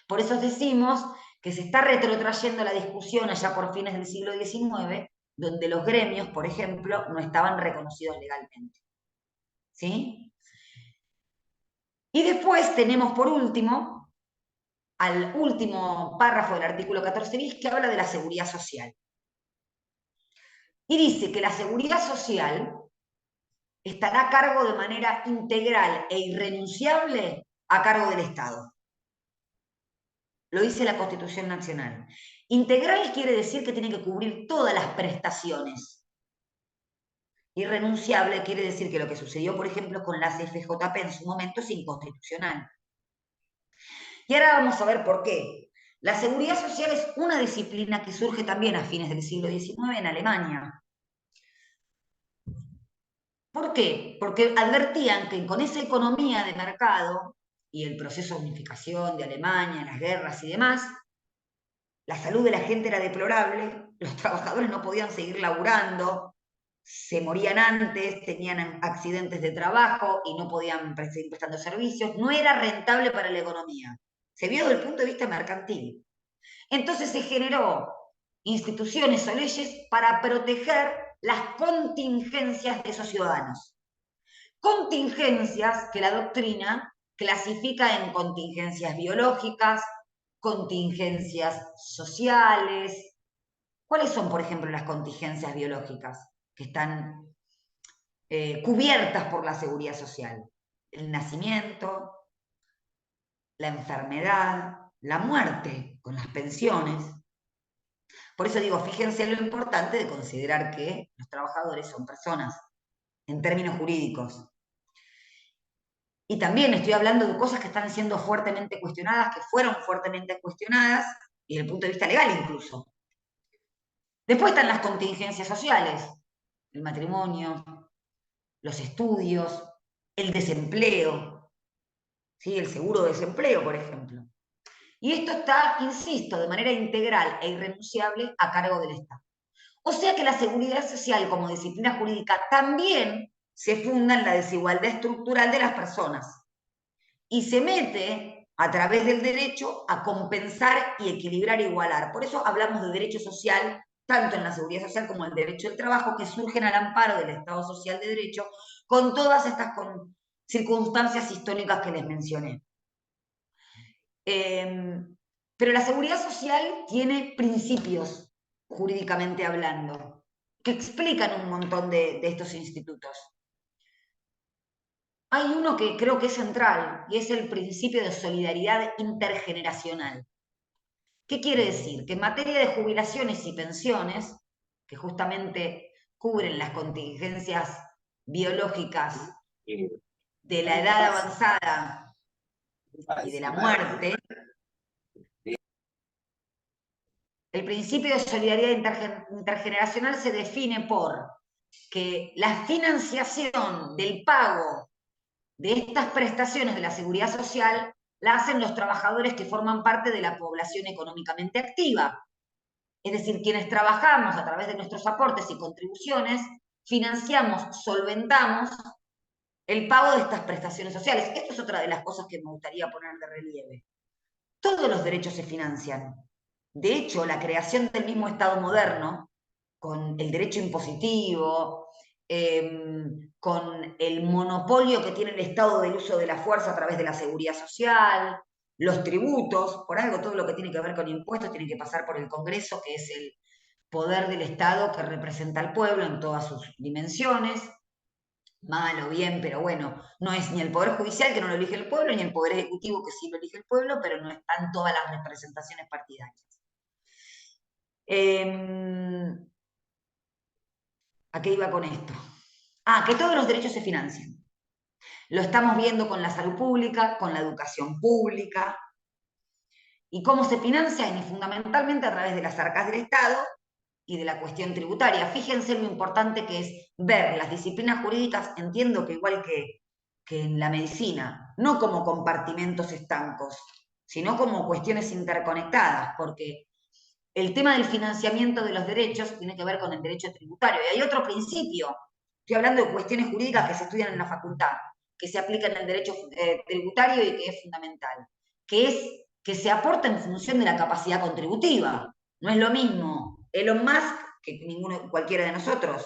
Por eso decimos que se está retrotrayendo la discusión allá por fines del siglo XIX, donde los gremios, por ejemplo, no estaban reconocidos legalmente. ¿Sí? Y después tenemos, por último, al último párrafo del artículo 14 bis, que habla de la seguridad social. Y dice que la seguridad social estará a cargo de manera integral e irrenunciable a cargo del Estado. Lo dice la Constitución Nacional. Integral quiere decir que tiene que cubrir todas las prestaciones. Irrenunciable quiere decir que lo que sucedió, por ejemplo, con la CFJP en su momento es inconstitucional. Y ahora vamos a ver por qué. La seguridad social es una disciplina que surge también a fines del siglo XIX en Alemania. ¿Por qué? Porque advertían que con esa economía de mercado y el proceso de unificación de Alemania, las guerras y demás, la salud de la gente era deplorable, los trabajadores no podían seguir laburando, se morían antes, tenían accidentes de trabajo y no podían seguir prestando servicios, no era rentable para la economía. Se vio desde el punto de vista mercantil. Entonces se generó instituciones o leyes para proteger las contingencias de esos ciudadanos. Contingencias que la doctrina clasifica en contingencias biológicas, contingencias sociales. ¿Cuáles son, por ejemplo, las contingencias biológicas que están cubiertas por la seguridad social? El nacimiento, la enfermedad, la muerte con las pensiones. Por eso digo, fíjense lo importante de considerar que los trabajadores son personas en términos jurídicos. Y también estoy hablando de cosas que están siendo fuertemente cuestionadas, que fueron fuertemente cuestionadas, y desde el punto de vista legal incluso. Después están las contingencias sociales, el matrimonio, los estudios, el desempleo, ¿sí? El seguro de desempleo, por ejemplo. Y esto está, insisto, de manera integral e irrenunciable a cargo del Estado. O sea que la seguridad social como disciplina jurídica también se funda en la desigualdad estructural de las personas y se mete a través del derecho a compensar y equilibrar e igualar. Por eso hablamos de derecho social, tanto en la seguridad social como en el derecho del trabajo, que surgen al amparo del Estado Social de Derecho, con todas estas circunstancias históricas que les mencioné. Pero la seguridad social tiene principios, jurídicamente hablando, que explican un montón de estos institutos. Hay uno que creo que es central, y es el principio de solidaridad intergeneracional. ¿Qué quiere decir? Que en materia de jubilaciones y pensiones, que justamente cubren las contingencias biológicas de la edad avanzada y de la muerte, el principio de solidaridad intergeneracional se define por que la financiación del pago de estas prestaciones de la seguridad social la hacen los trabajadores que forman parte de la población económicamente activa. Es decir, quienes trabajamos a través de nuestros aportes y contribuciones, financiamos, solventamos el pago de estas prestaciones sociales. Esto es otra de las cosas que me gustaría poner de relieve. Todos los derechos se financian. De hecho, la creación del mismo Estado moderno, con el derecho impositivo, con el monopolio que tiene el Estado del uso de la fuerza a través de la seguridad social, los tributos, por algo todo lo que tiene que ver con impuestos tiene que pasar por el Congreso, que es el poder del Estado que representa al pueblo en todas sus dimensiones, mal o bien, pero bueno, no es ni el Poder Judicial que no lo elige el pueblo, ni el Poder Ejecutivo que sí lo elige el pueblo, pero no están todas las representaciones partidarias. ¿A qué iba con esto? Que todos los derechos se financian. Lo estamos viendo con la salud pública, con la educación pública. ¿Y cómo se financian? Y fundamentalmente a través de las arcas del Estado y de la cuestión tributaria. Fíjense lo importante que es ver las disciplinas jurídicas, entiendo que igual que en la medicina, no como compartimentos estancos, sino como cuestiones interconectadas, porque el tema del financiamiento de los derechos tiene que ver con el derecho tributario. Y hay otro principio, estoy hablando de cuestiones jurídicas que se estudian en la facultad, que se aplican en el derecho tributario y que es fundamental, que es que se aporta en función de la capacidad contributiva. No es lo mismo Elon Musk que cualquiera de nosotros,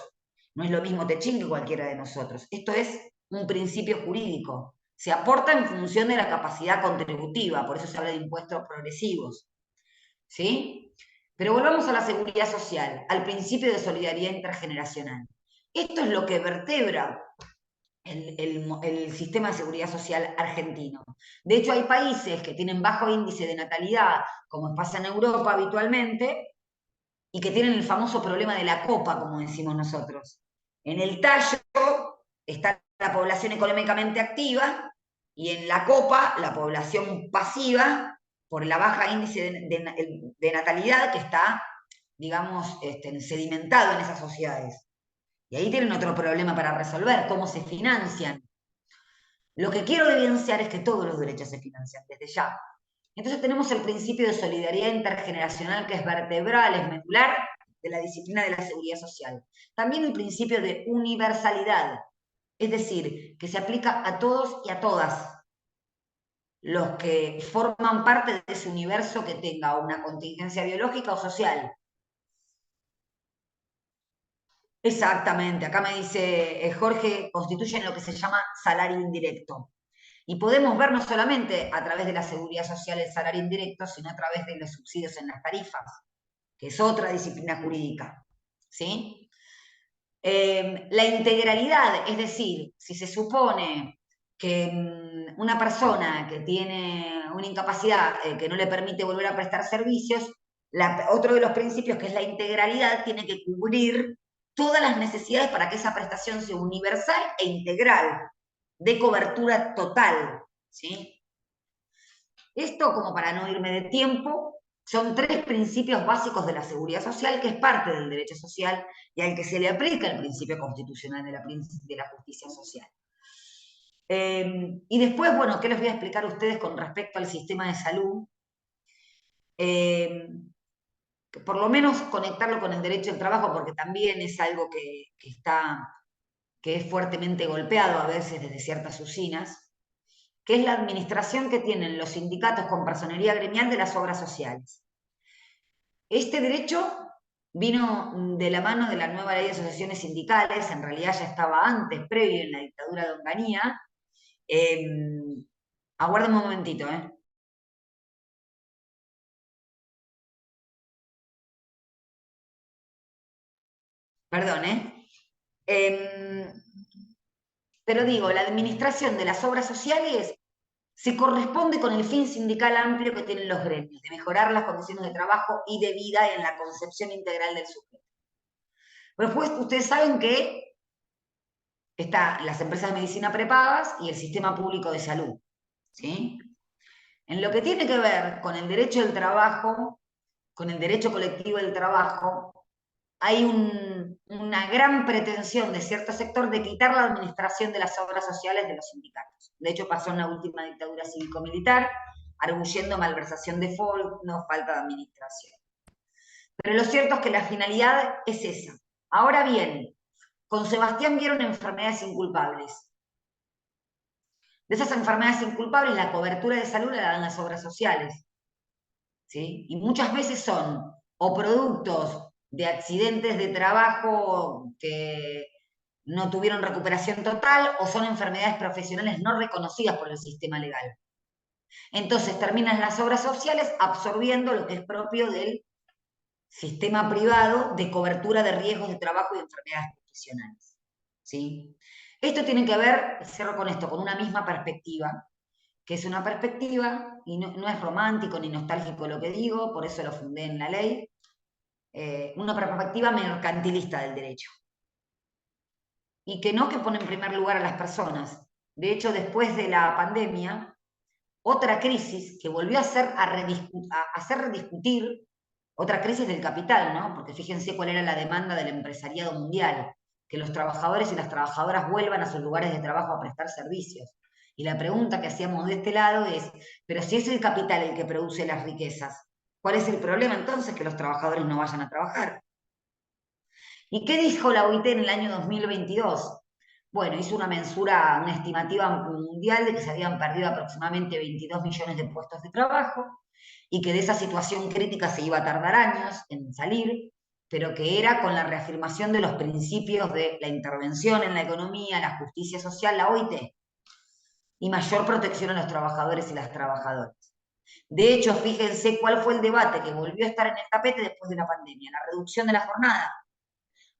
no es lo mismo Techín que cualquiera de nosotros. Esto es un principio jurídico. Se aporta en función de la capacidad contributiva, por eso se habla de impuestos progresivos. ¿Sí? Pero volvamos a la seguridad social, al principio de solidaridad intergeneracional. Esto es lo que vertebra el sistema de seguridad social argentino. De hecho, hay países que tienen bajo índice de natalidad, como pasa en Europa habitualmente, y que tienen el famoso problema de la copa, como decimos nosotros. En el tallo está la población económicamente activa y en la copa la población pasiva por la baja índice de natalidad que está, digamos, sedimentado en esas sociedades. Y ahí tienen otro problema para resolver, cómo se financian. Lo que quiero evidenciar es que todos los derechos se financian desde ya. Entonces tenemos el principio de solidaridad intergeneracional que es vertebral, es medular de la disciplina de la seguridad social. También el principio de universalidad, es decir, que se aplica a todos y a todas los que forman parte de ese universo que tenga una contingencia biológica o social. Exactamente, acá me dice Jorge, constituyen lo que se llama salario indirecto. Y podemos ver no solamente a través de la seguridad social el salario indirecto, sino a través de los subsidios en las tarifas, que es otra disciplina jurídica. ¿Sí? La integralidad, es decir, si se supone que una persona que tiene una incapacidad que no le permite volver a prestar servicios, otro de los principios, que es la integralidad, tiene que cubrir todas las necesidades para que esa prestación sea universal e integral, de cobertura total. ¿Sí? Esto, como para no irme de tiempo, son 3 principios básicos de la seguridad social, que es parte del derecho social y al que se le aplica el principio constitucional de la justicia social. Y después, bueno, ¿qué les voy a explicar a ustedes con respecto al sistema de salud? Por lo menos conectarlo con el derecho al trabajo, porque también es algo que es fuertemente golpeado a veces desde ciertas usinas, que es la administración que tienen los sindicatos con personería gremial de las obras sociales. Este derecho vino de la mano de la nueva ley de asociaciones sindicales, en realidad ya estaba antes, previo en la dictadura de Onganía. Aguarden un momentito, Perdón, pero digo, la administración de las obras sociales se corresponde con el fin sindical amplio que tienen los gremios, de mejorar las condiciones de trabajo y de vida en la concepción integral del sujeto. Pero pues ustedes saben que están las empresas de medicina prepagas y el sistema público de salud. ¿Sí? En lo que tiene que ver con el derecho del trabajo, con el derecho colectivo del trabajo, hay una gran pretensión de cierto sector de quitar la administración de las obras sociales de los sindicatos. De hecho, pasó en la última dictadura cívico-militar, arguyendo malversación de fondos, falta de administración. Pero lo cierto es que la finalidad es esa. Ahora bien, con Sebastián vieron enfermedades inculpables. De esas enfermedades inculpables, la cobertura de salud la dan las obras sociales. ¿Sí? Y muchas veces son o productos de accidentes de trabajo que no tuvieron recuperación total, o son enfermedades profesionales no reconocidas por el sistema legal. Entonces terminan las obras sociales absorbiendo lo que es propio del sistema privado de cobertura de riesgos de trabajo y enfermedades profesionales. ¿Sí? Esto tiene que ver, cierro con esto, con una misma perspectiva, que es una perspectiva, y no es romántico ni nostálgico lo que digo, por eso lo fundé en la ley, una perspectiva mercantilista del derecho. Y que no que pone en primer lugar a las personas. De hecho, después de la pandemia, otra crisis que volvió a hacer rediscutir, otra crisis del capital, ¿no? Porque fíjense cuál era la demanda del empresariado mundial, que los trabajadores y las trabajadoras vuelvan a sus lugares de trabajo a prestar servicios. Y la pregunta que hacíamos de este lado es, pero si es el capital el que produce las riquezas, ¿cuál es el problema entonces que los trabajadores no vayan a trabajar? ¿Y qué dijo la OIT en el año 2022? Bueno, hizo una mensura, una estimativa mundial de que se habían perdido aproximadamente 22 millones de puestos de trabajo y que de esa situación crítica se iba a tardar años en salir, pero que era con la reafirmación de los principios de la intervención en la economía, la justicia social, la OIT, y mayor protección a los trabajadores y las trabajadoras. De hecho, fíjense cuál fue el debate que volvió a estar en el tapete después de la pandemia, la reducción de la jornada.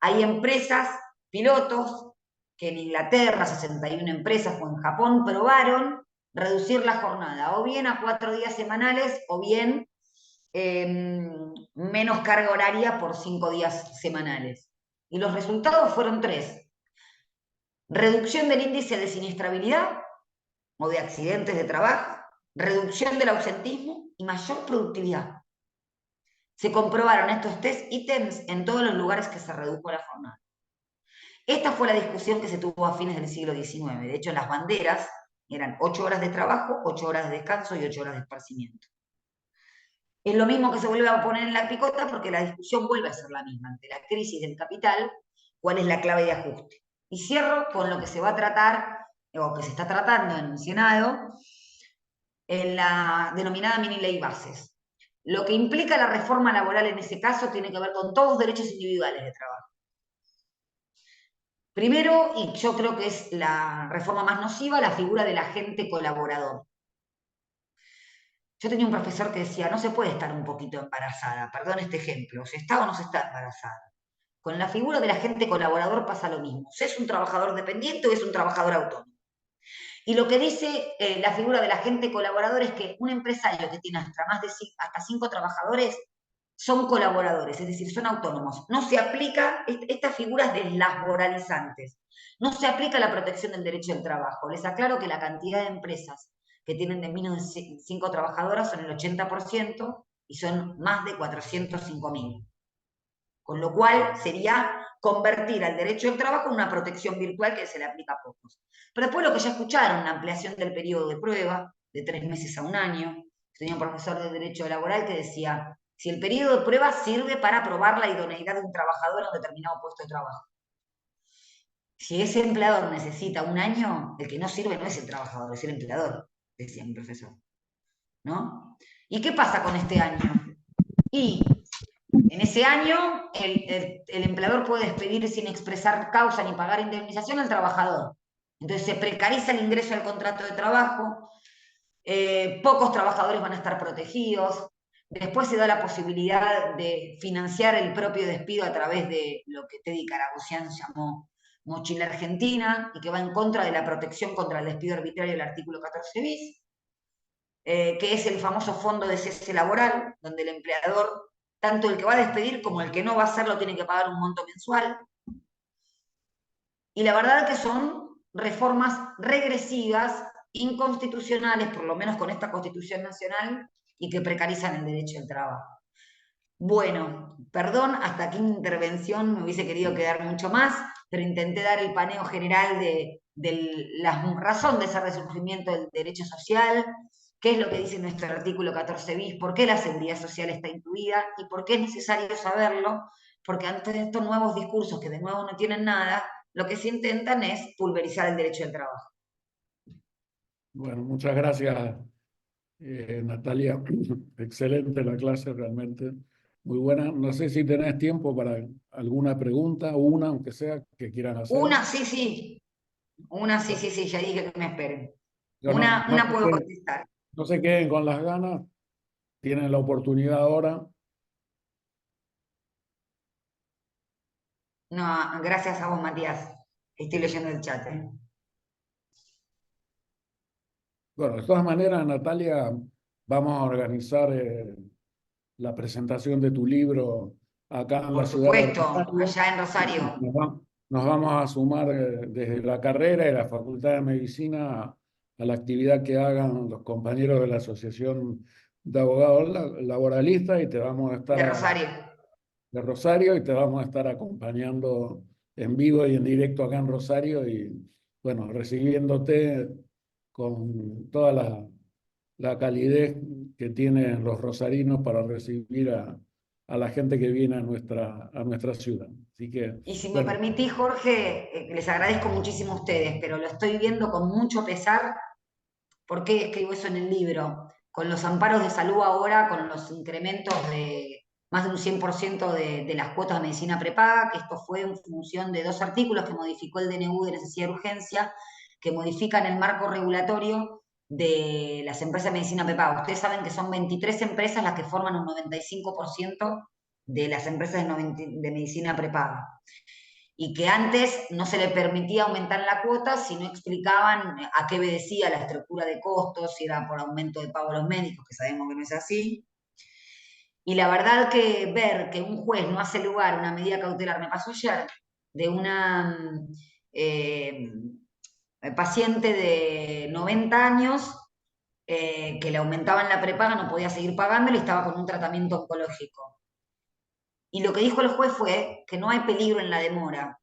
Hay empresas, pilotos, que en Inglaterra, 61 empresas, o en Japón, probaron reducir la jornada, o bien a 4 días semanales, o bien menos carga horaria por 5 días semanales. Y los resultados fueron 3. Reducción del índice de siniestrabilidad o de accidentes de trabajo, reducción del ausentismo y mayor productividad. Se comprobaron estos 3 ítems en todos los lugares que se redujo la jornada. Esta fue la discusión que se tuvo a fines del siglo XIX. De hecho, las banderas eran 8 horas de trabajo, 8 horas de descanso y 8 horas de esparcimiento. Es lo mismo que se vuelve a poner en la picota porque la discusión vuelve a ser la misma. Ante la crisis del capital, ¿cuál es la clave de ajuste? Y cierro con lo que se va a tratar, o que se está tratando en el Senado, en la denominada mini ley bases. Lo que implica la reforma laboral en ese caso tiene que ver con todos los derechos individuales de trabajo. Primero, y yo creo que es la reforma más nociva, la figura del agente colaborador. Yo tenía un profesor que decía, no se puede estar un poquito embarazada, perdón este ejemplo, ¿se está o no se está embarazada? Con la figura del agente colaborador pasa lo mismo. ¿Se es un trabajador dependiente o es un trabajador autónomo? Y lo que dice la figura del agente colaborador es que un empresario que tiene hasta 5 trabajadores son colaboradores, es decir, son autónomos. No se aplica estas figuras deslaboralizantes. No se aplica la protección del derecho del trabajo. Les aclaro que la cantidad de empresas que tienen de menos de 5 trabajadoras son el 80% y son más de 405.000. Con lo cual sería convertir al derecho del trabajo en una protección virtual que se le aplica a pocos. Pero después lo que ya escucharon, la ampliación del periodo de prueba de 3 meses a un año. Tenía un profesor de Derecho Laboral que decía, si el periodo de prueba sirve para probar la idoneidad de un trabajador en un determinado puesto de trabajo. Si ese empleador necesita un año, el que no sirve no es el trabajador, es el empleador, decía mi profesor. ¿No? ¿Y qué pasa con este año? Y en ese año, el empleador puede despedir sin expresar causa ni pagar indemnización al trabajador. Entonces se precariza el ingreso al contrato de trabajo, pocos trabajadores van a estar protegidos, después se da la posibilidad de financiar el propio despido a través de lo que Teddy Caragosian llamó mochila argentina y que va en contra de la protección contra el despido arbitrario del artículo 14 bis. Que es el famoso fondo de cese laboral, donde el empleador, tanto el que va a despedir como el que no va a hacerlo, tiene que pagar un monto mensual. Y la verdad que son reformas regresivas, inconstitucionales, por lo menos con esta Constitución Nacional, y que precarizan el derecho al trabajo. Bueno, perdón, hasta aquí mi intervención, me hubiese querido quedar mucho más, pero intenté dar el paneo general de la razón de ese resurgimiento del derecho social, qué es lo que dice nuestro artículo 14 bis, por qué la seguridad social está incluida y por qué es necesario saberlo, porque ante estos nuevos discursos que de nuevo no tienen nada, lo que se intentan es pulverizar el derecho del trabajo. Bueno, muchas gracias, Natalia. Excelente la clase, realmente muy buena. No sé si tenés tiempo para alguna pregunta, una, aunque sea, que quieran hacer. Una, sí, sí, sí, ya dije que me esperen. Yo no, Una puedo contestar. no se queden con las ganas, tienen la oportunidad ahora. No, gracias a vos, Matías. Estoy leyendo el chat. Bueno, de todas maneras, Natalia, vamos a organizar la presentación de tu libro acá en la Por ciudad de supuesto, Rosario. allá en Rosario. Nos vamos a sumar desde la carrera y la Facultad de Medicina a la actividad que hagan los compañeros de la Asociación de Abogados Laboralistas y te vamos a De estar Rosario. de Rosario y te vamos a estar acompañando en vivo y en directo acá en Rosario y bueno, recibiéndote con toda la calidez que tienen los rosarinos para recibir a la gente que viene a nuestra ciudad. Así que, Y si me bueno, permitís, Jorge, les agradezco muchísimo a ustedes, pero lo estoy viendo con mucho pesar. ¿Por qué escribo eso en el libro? Con los amparos de salud ahora, con los incrementos de más de un 100% de las cuotas de medicina prepaga, que esto fue en función de 2 artículos que modificó el DNU de necesidad de urgencia, que modifican el marco regulatorio de las empresas de medicina prepaga. Ustedes saben que son 23 empresas las que forman un 95% de las empresas de medicina prepaga y que antes no se le permitía aumentar la cuota si no explicaban a qué obedecía la estructura de costos, si era por aumento de pago a los médicos, que sabemos que no es así. Y la verdad que ver que un juez no hace lugar a una medida cautelar, me pasó ayer, de una eh, paciente de 90 años que le aumentaban la prepaga, no podía seguir pagándolo y estaba con un tratamiento oncológico. Y lo que dijo el juez fue que no hay peligro en la demora,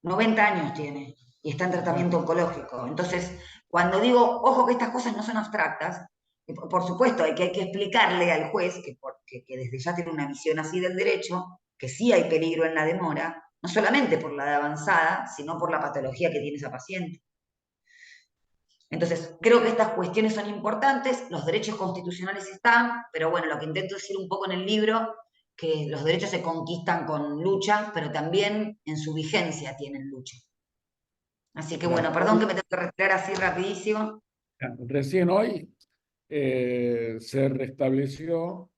90 años tiene y está en tratamiento oncológico. Entonces, cuando digo, ojo que estas cosas no son abstractas, por supuesto hay que explicarle al juez que desde ya tiene una visión así del derecho, que sí hay peligro en la demora, no solamente por la de avanzada, sino por la patología que tiene esa paciente. Entonces, creo que estas cuestiones son importantes, los derechos constitucionales están, pero bueno, lo que intento decir un poco en el libro que los derechos se conquistan con lucha, pero también en su vigencia tienen lucha. Así que bueno, perdón que me tengo que retirar así rapidísimo. Recién hoy se restableció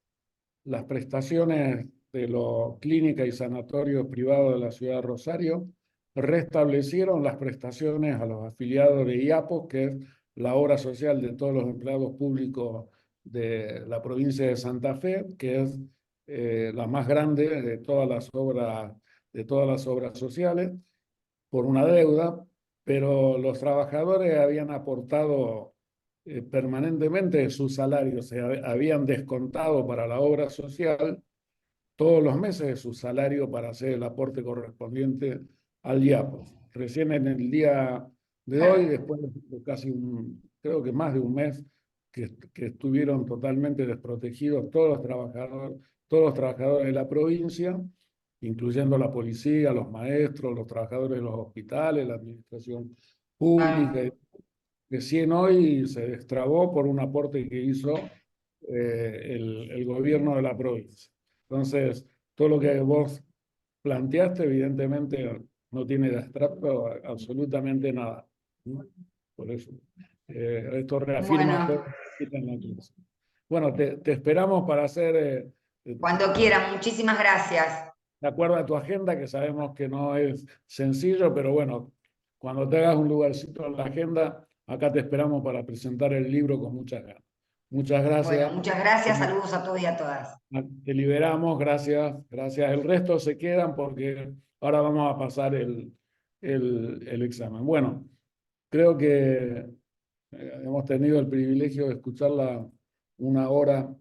las prestaciones de los clínicas y sanatorios privados de la ciudad de Rosario, restablecieron las prestaciones a los afiliados de IAPO, que es la obra social de todos los empleados públicos de la provincia de Santa Fe, que es la más grande de todas las obras sociales, por una deuda, pero los trabajadores habían aportado permanentemente sus salarios, se habían descontado para la obra social todos los meses de su salario para hacer el aporte correspondiente al IAPO. Recién en el día de hoy, después de casi creo que más de un mes, que estuvieron totalmente desprotegidos todos los trabajadores de la provincia, incluyendo la policía, los maestros, los trabajadores de los hospitales, la administración pública. Recién hoy se destrabó por un aporte que hizo el gobierno de la provincia. Entonces, todo lo que vos planteaste, evidentemente, no tiene de abstracto absolutamente nada. Por eso, esto reafirma Bueno, todo lo que está en la clase. Bueno, te esperamos para hacer, cuando quieran, muchísimas gracias. de acuerdo a tu agenda, que sabemos que no es sencillo, pero bueno, cuando te hagas un lugarcito en la agenda, acá te esperamos para presentar el libro con muchas ganas. Muchas Bueno, gracias. muchas gracias, saludos a todos y a todas. Te liberamos, gracias, gracias. El resto se quedan porque ahora vamos a pasar el examen. Bueno, creo que hemos tenido el privilegio de escucharla una hora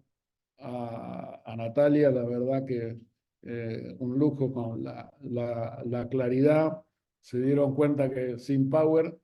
a Natalia, la verdad que un lujo con la claridad. Se dieron cuenta que sin Power